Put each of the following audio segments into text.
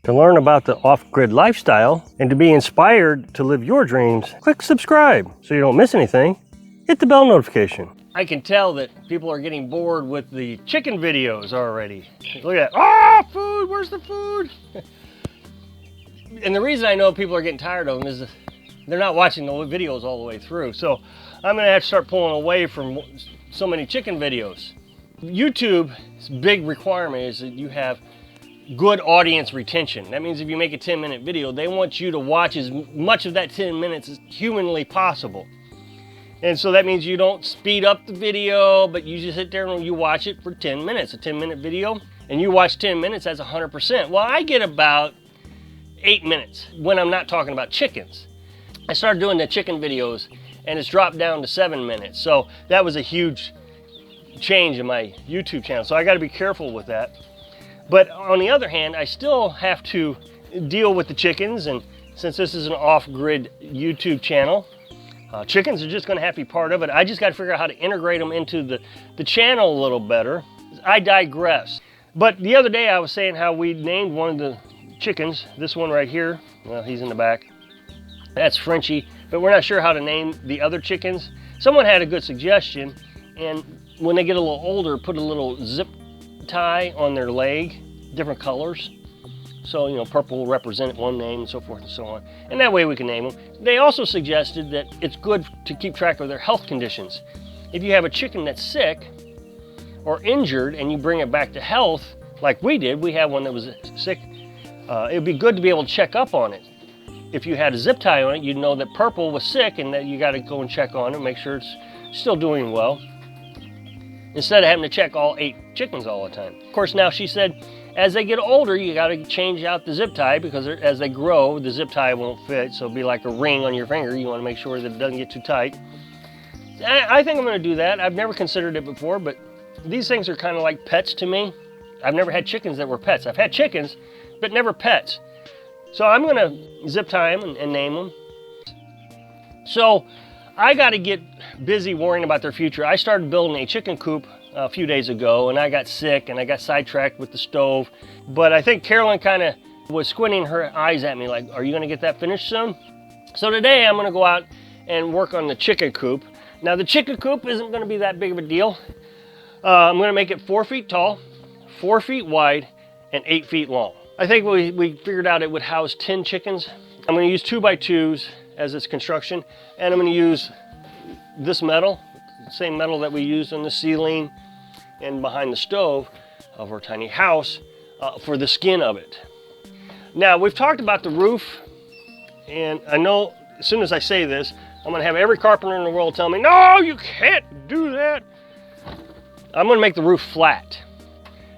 To learn about the off-grid lifestyle and to be inspired to live your dreams, click subscribe so you don't miss anything. Hit the bell notification. I can tell that people are getting bored with the chicken videos already. Look at that. Oh, food, where's the food? And the reason I know people are getting tired of them is they're not watching the videos all the way through. So I'm gonna have to start pulling away from so many chicken videos. YouTube's big requirement is that you have good audience retention. That means if you make a 10-minute video, they want you to watch as much of that 10 minutes as humanly possible. And so that means you don't speed up the video, but you just sit there and you watch it for 10 minutes. A 10-minute video, and you watch 10 minutes, that's 100%. Well, I get about 8 minutes when I'm not talking about chickens. I started doing the chicken videos, and it's dropped down to 7 minutes. So that was a huge change in my YouTube channel. So I got to be careful with that. But on the other hand, I still have to deal with the chickens, and since this is an off-grid YouTube channel, chickens are just going to have to be part of it. I just got to figure out how to integrate them into the channel a little better. I digress. But the other day I was saying how we named one of the chickens, this one right here, well, he's in the back, that's Frenchie, but we're not sure how to name the other chickens. Someone had a good suggestion, and when they get a little older, put a little zip tie on their leg, different colors. So, you know, purple will represent one name and so forth and so on. And that way we can name them. They also suggested that it's good to keep track of their health conditions. If you have a chicken that's sick or injured and you bring it back to health, like we did, we had one that was sick, it would be good to be able to check up on it. If you had a zip tie on it, you'd know that Purple was sick and that you got to go and check on it, make sure it's still doing well, instead of having to check all 8 chickens all the time. Of course, now she said, as they get older, you got to change out the zip tie because as they grow, the zip tie won't fit. So it'll be like a ring on your finger. You want to make sure that it doesn't get too tight. I think I'm going to do that. I've never considered it before, but these things are kind of like pets to me. I've never had chickens that were pets. I've had chickens, but never pets. So I'm going to zip tie them and name them. So I got to get busy worrying about their future. I started building a chicken coop a few days ago, and I got sick and I got sidetracked with the stove. But I think Carolyn kind of was squinting her eyes at me like, are you going to get that finished soon? So today I'm going to go out and work on the chicken coop. Now the chicken coop isn't going to be that big of a deal. I'm going to make it 4 feet tall, 4 feet wide, and 8 feet long. I think we figured out it would house 10 chickens. I'm going to use 2x2s as its construction, and I'm going to use this metal, same metal that we used on the ceiling and behind the stove of our tiny house for the skin of it. Now, we've talked about the roof, and I know as soon as I say this, I'm going to have every carpenter in the world tell me, no, you can't do that. I'm going to make the roof flat.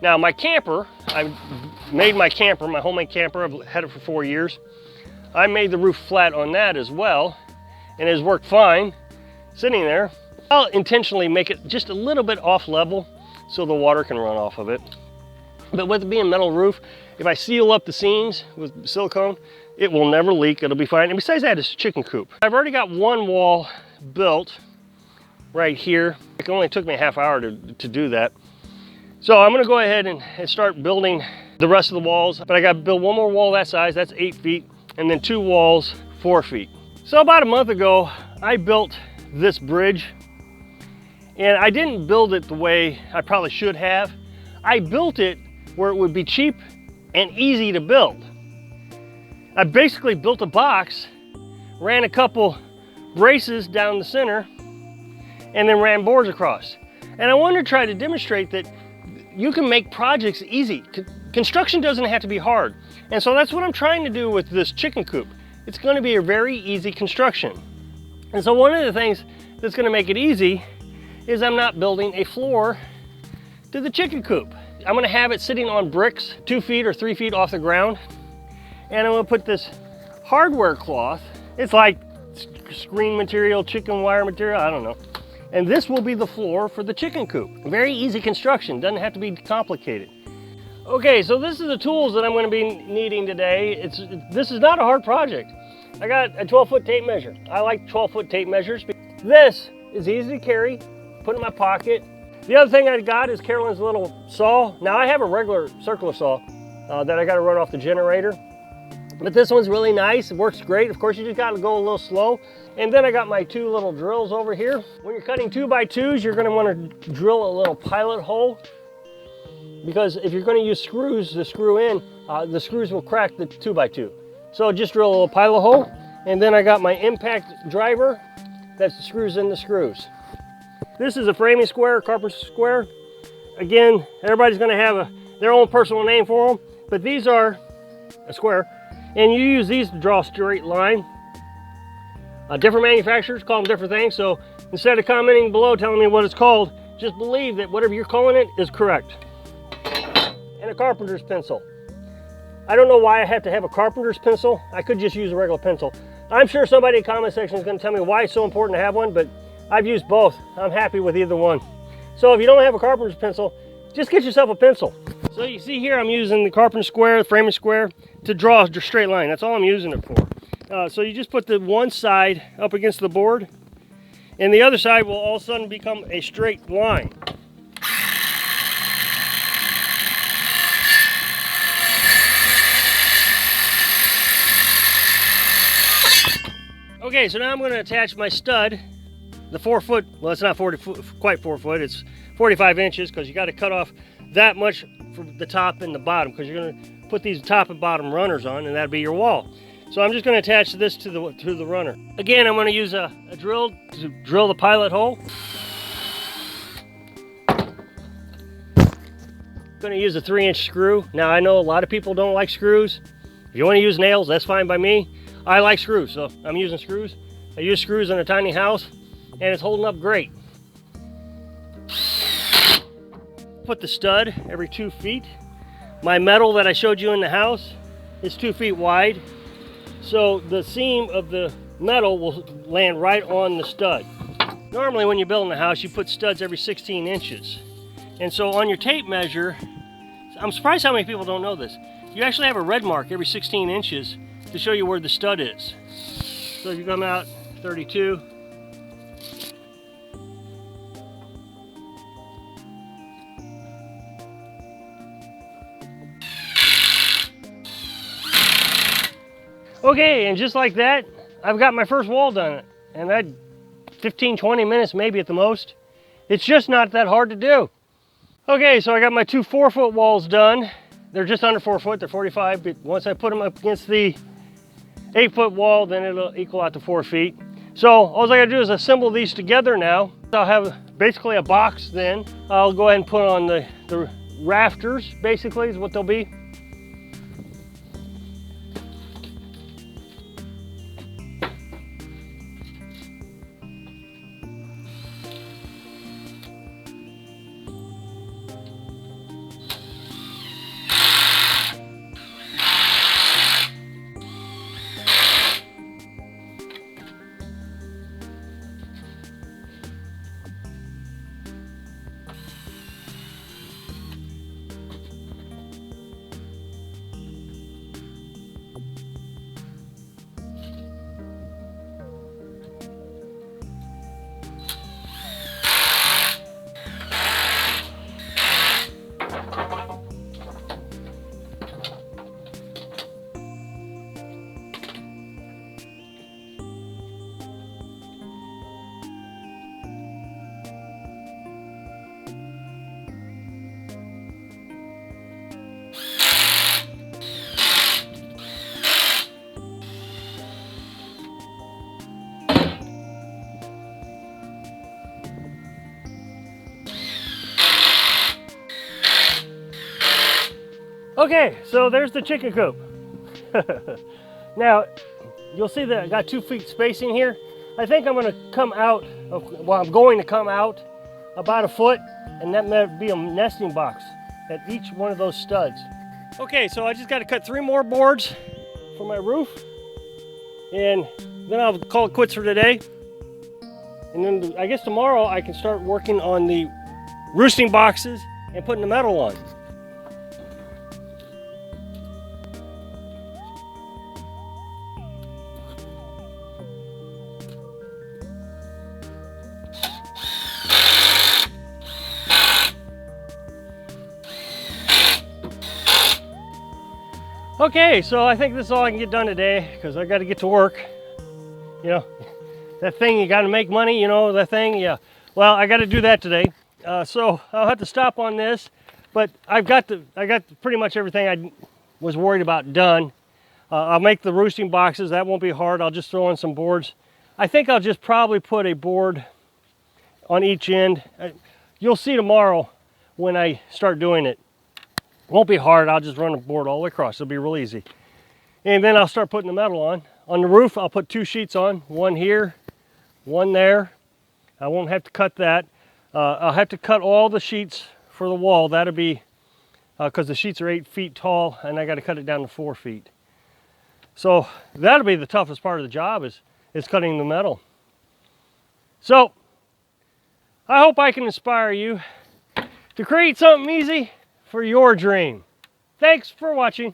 Now, my camper, I made my camper, my homemade camper, I've had it for 4 years. I made the roof flat on that as well, and it has worked fine sitting there. I'll intentionally make it just a little bit off level so the water can run off of it. But with it being a metal roof, if I seal up the seams with silicone, it will never leak, it'll be fine. And besides that, it's a chicken coop. I've already got one wall built right here. It only took me a half hour to do that. So I'm gonna go ahead and start building the rest of the walls, but I gotta build one more wall that size, that's 8 feet, and then 2 walls, 4 feet. So about a month ago, I built this bridge, and I didn't build it the way I probably should have. I built it where it would be cheap and easy to build. I basically built a box, ran a couple braces down the center, and then ran boards across. And I wanted to try to demonstrate that you can make projects easy. Construction doesn't have to be hard. And so that's what I'm trying to do with this chicken coop. It's going to be a very easy construction. And so one of the things that's going to make it easy is I'm not building a floor to the chicken coop. I'm going to have it sitting on bricks 2 feet or 3 feet off the ground. And I'm going to put this hardware cloth. It's like screen material, chicken wire material, I don't know. And this will be the floor for the chicken coop. Very easy construction, doesn't have to be complicated. Okay, so this is the tools that I'm going to be needing today. This is not a hard project. I got a 12-foot tape measure. I like 12-foot tape measures. This is easy to carry, put in my pocket. The other thing I got is Carolyn's little saw. Now I have a regular circular saw, that I got to run off the generator. But this one's really nice. It works great. Of course, you just got to go a little slow. And then I got my 2 little drills over here. When you're cutting 2x2s, you're going to want to drill a little pilot hole, because if you're going to use screws to screw in, the screws will crack the 2x2. So just drill a little pilot hole. And then I got my impact driver that screws in the screws. This is a framing square, carpenter square. Again, everybody's going to have their own personal name for them, but these are a square. And you use these to draw a straight line. Different manufacturers call them different things, so instead of commenting below telling me what it's called, just believe that whatever you're calling it is correct. And a carpenter's pencil. I don't know why I have to have a carpenter's pencil. I could just use a regular pencil. I'm sure somebody in the comment section is going to tell me why it's so important to have one, but I've used both. I'm happy with either one. So if you don't have a carpenter's pencil, just get yourself a pencil. So you see here I'm using the carpenter square, the framing square, to draw a straight line. That's all I'm using it for. So you just put the one side up against the board, and the other side will all of a sudden become a straight line. Okay, so now I'm going to attach my stud, the 4 foot, well, it's not quite 4 foot, it's 45 inches, because you got to cut off that much from the top and the bottom, because you're going to put these top and bottom runners on, and that'll be your wall. So I'm just going to attach this to the runner. Again, I'm going to use a drill to drill the pilot hole. I'm going to use a 3-inch screw. Now I know a lot of people don't like screws. If you want to use nails, that's fine by me. I like screws, so I'm using screws. I use screws in a tiny house, and it's holding up great. Put the stud every 2 feet. My metal that I showed you in the house is 2 feet wide, so the seam of the metal will land right on the stud. Normally when you're building a house, you put studs every 16 inches. And so on your tape measure, I'm surprised how many people don't know this. You actually have a red mark every 16 inches to show you where the stud is. So if you come out 32, okay, and just like that, I've got my first wall done, and that 15-20 minutes maybe at the most. It's just not that hard to do. Okay, so I got my 2 4-foot walls done. They're just under 4 foot, they're 45, but once I put them up against the 8-foot wall, then it'll equal out to 4 feet. So all I gotta do is assemble these together now. I'll have basically a box then. I'll go ahead and put on the rafters, basically is what they'll be. Okay, so there's the chicken coop. Now, you'll see that I got 2 feet spacing here. I think I'm going to come out, well, I'm going to come out about a foot, and that might be a nesting box at each one of those studs. Okay, so I just got to cut 3 more boards for my roof, and then I'll call it quits for today. And then I guess tomorrow I can start working on the roosting boxes and putting the metal on. Okay, so I think this is all I can get done today because I got to get to work. You know, that thing, you got to make money, you know, that thing, yeah. Well, I got to do that today. So I'll have to stop on this, but I got pretty much everything I was worried about done. I'll make the roosting boxes. That won't be hard. I'll just throw in some boards. I think I'll just probably put a board on each end. You'll see tomorrow when I start doing it. It won't be hard. I'll just run a board all the way across. It'll be real easy. And then I'll start putting the metal on. On the roof, I'll put 2 sheets on. One here, one there. I won't have to cut that. I'll have to cut all the sheets for the wall. That'll be, because the sheets are 8 feet tall and I got to cut it down to 4 feet. So that'll be the toughest part of the job is cutting the metal. So I hope I can inspire you to create something easy for your dream. Thanks for watching.